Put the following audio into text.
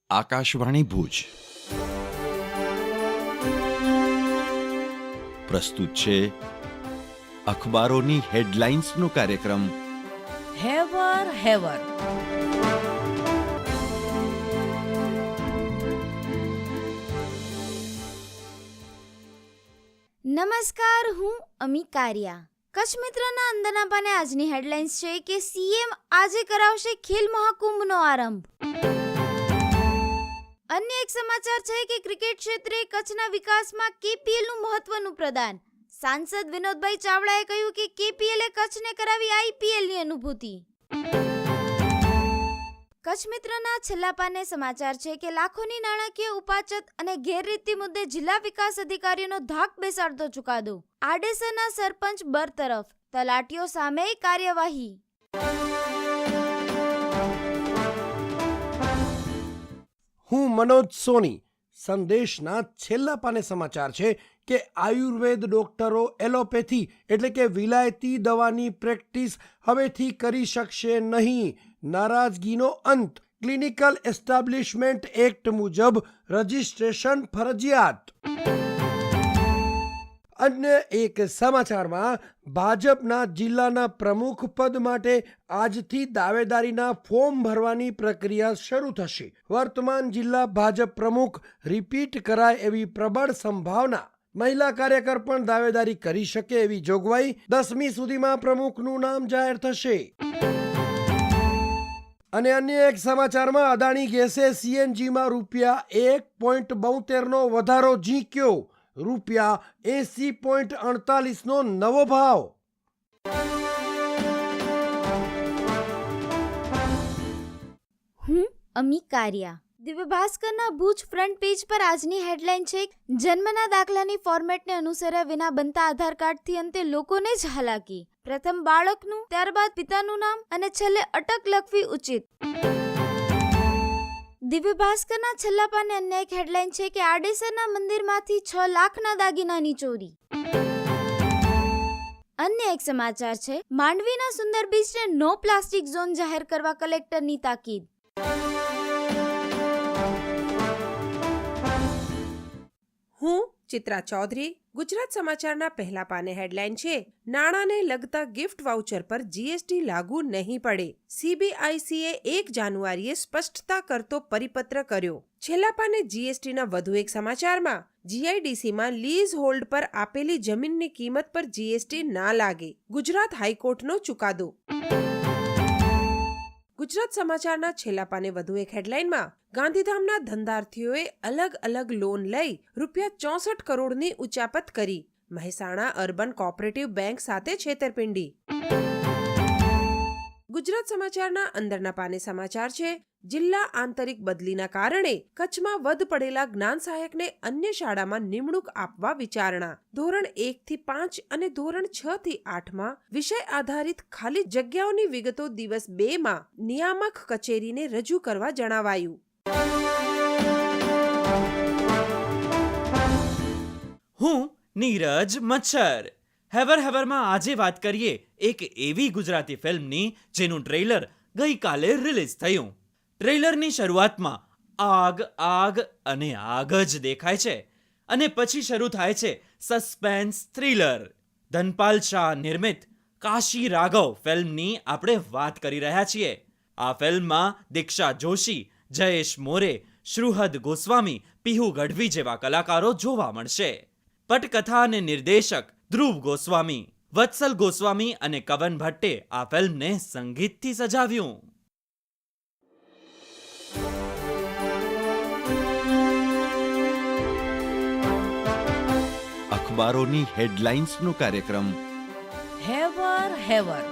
આકાશવાણી ભુજ પ્રસ્તુત છે અખબારોની હેડલાઇન્સનો કાર્યક્રમ હેવર હેવર. નમસ્કાર, હું અમી કારિયા. કચ્છ મિત્રના અંદરના પાને આજની હેડલાઇન્સ છે કે સીએમ આજે કરાવશે ખેલ મહાકુંભનો આરંભ. અન્ય એક સમાચાર છે કે ક્રિકેટ ક્ષેત્રે કચ્છના વિકાસમાં કેપીએલનું મહત્વનું પ્રદાન. સાંસદ વિનોદભાઈ ચાવડાએ કહ્યું કે કેપીએલે કચ્છને કરાવી આઈપીએલની અનુભૂતિ. કચ્છ મિત્રના છેલ્લા પાને સમાચાર છે કે લાખોની નાણાકીય ઉપાચત અને ગેરરીતિ મુદ્દે જિલ્લા વિકાસ અધિકારીઓનો ધાક બેસાડતો ચુકાદો. આડેસરના સરપંચ બરતરફ, તલાટીઓ સામે કાર્યવાહી. હું મનોજ સોની. સંદેશના છેલ્લા પાને સમાચાર છે કે આયુર્વેદ ડોક્ટરો એલોપેથી એટલે કે વિલાયતી દવાની પ્રેક્ટિસ હવેથી કરી શકશે નહીં. નારાજગીનો અંત. ક્લિનિકલ એસ્ટાબ્લિશમેન્ટ એક્ટ મુજબ રજિસ્ટ્રેશન ફરજિયાત. અન્ય એક સમાચારમાં ભાજપના જિલ્લાના પ્રમુખ પદ માટે આજથી દાવેદારીના ફોર્મ ભરવાની પ્રક્રિયા શરૂ થશે. વર્તમાન જિલ્લા ભાજપ પ્રમુખ રિપીટ કરાય એવી પ્રબળ સંભાવના. મહિલા કાર્યકર પણ દાવેદારી કરી શકે એવી જોગવાઈ. 10મી સુધીમાં પ્રમુખનું નામ જાહેર થશે. અને અન્ય એક સમાચારમાં અદાણી ગેસે સીએનજીમાં ₹1.72નો વધારો ઝીંક્યો. ₹80.48નો નવો ભાવ. હું અમી કારિયા. દિવ્ય ભાસ્કરના ભુજ ફ્રન્ટ પેજ પર આજની હેડલાઇન છે, જન્મના દાખલાની ફોર્મેટને અનુસર્યા વિના બનતા આધાર કાર્ડથી અંતે લોકોને જ હાલાકી. પ્રથમ બાળકનું, ત્યારબાદ પિતાનું નામ અને છેલ્લે અટક લખવી ઉચિત. દિવ્ય ભાસ્કરના છેલ્લા પાને અન્ય એક હેડલાઇન છે કે આડેસરના મંદિરમાંથી 6 લાખના દાગીનાની ચોરી. અન્ય એક સમાચાર છે, માંડવીના સુંદર બીચને નો પ્લાસ્ટિક ઝોન જાહેર કરવા કલેક્ટરની તાકીદ. હું ચિત્રા ચૌધરી. ગુજરાત સમાચારના પહેલા પાને હેડલાઇન છે, નાણાંને લગતા ગિફ્ટ વાઉચર પર જીએસટી લાગુ નહીં પડે. સીબીઆઈસીએ 1 જાન્યુઆરીએ સ્પષ્ટતા કરતો પરિપત્ર કર્યો. છેલ્લા પાને જીએસટીના વધુ એક સમાચારમાં જીઆઈડીસીમાં લીઝ હોલ્ડ પર આપેલી જમીનની કિંમત પર જીએસટી ના લાગે. ગુજરાત હાઈકોર્ટનો ચુકાદો. ગુજરાત સમાચારના છેલ્લા પાને વધુ એક હેડલાઇનમાં ગાંધીધામના ધંધાર્થીઓએ અલગ અલગ લોન લઈ ₹64 કરોડની ઉચાપત કરી. મહેસાણા અર્બન કોઓપરેટિવ બેંક સાથે છેતરપિંડી. ગુજરાત સમાચારના અંદરના પાને સમાચાર છે, જિલ્લા આંતરિક બદલીના કારણે કચ્છમાં વધ પડેલા જ્ઞાન સહાયકને અન્ય શાળામાં નિમણૂક આપવા વિચારણા. ધોરણ 1 થી 5 અને ધોરણ 6 થી 8માં વિષય આધારિત ખાલી જગ્યાઓની વિગતો દિવસ 2માં નિયામક કચેરીને રજૂ કરવા જણાવાયું. હું નીરજ મચ્છર. હેવર હેવરમાં આજે વાત કરીએ એક એવી ગુજરાતી ફિલ્મની જેનું ટ્રેલર ગઈકાલે રિલીઝ થયું. ટ્રેલરની શરૂઆતમાં આગ આગ અને આગ જ દેખાય છે અને પછી શરૂ થાય છે સસ્પેન્સ થ્રિલર. ધનપાલ શાહ નિર્મિત કાશી રાઘવ ફિલ્મની આપણે વાત કરી રહ્યા છીએ. આ ફિલ્મમાં દીક્ષા જોશી, જયેશ મોરે, શ્રુહદ ગોસ્વામી, પીહુ ગઢવી જેવા કલાકારો જોવા મળશે. પટકથા અને નિર્દેશક ધ્રુવ ગોસ્વામી, વત્સલ ગોસ્વામી અને કવન ભટ્ટે આ ફિલ્મને સંગીતથી સજાવ્યું. અખબારોની હેડલાઇન્સનો કાર્યક્રમ હેવર હેવર.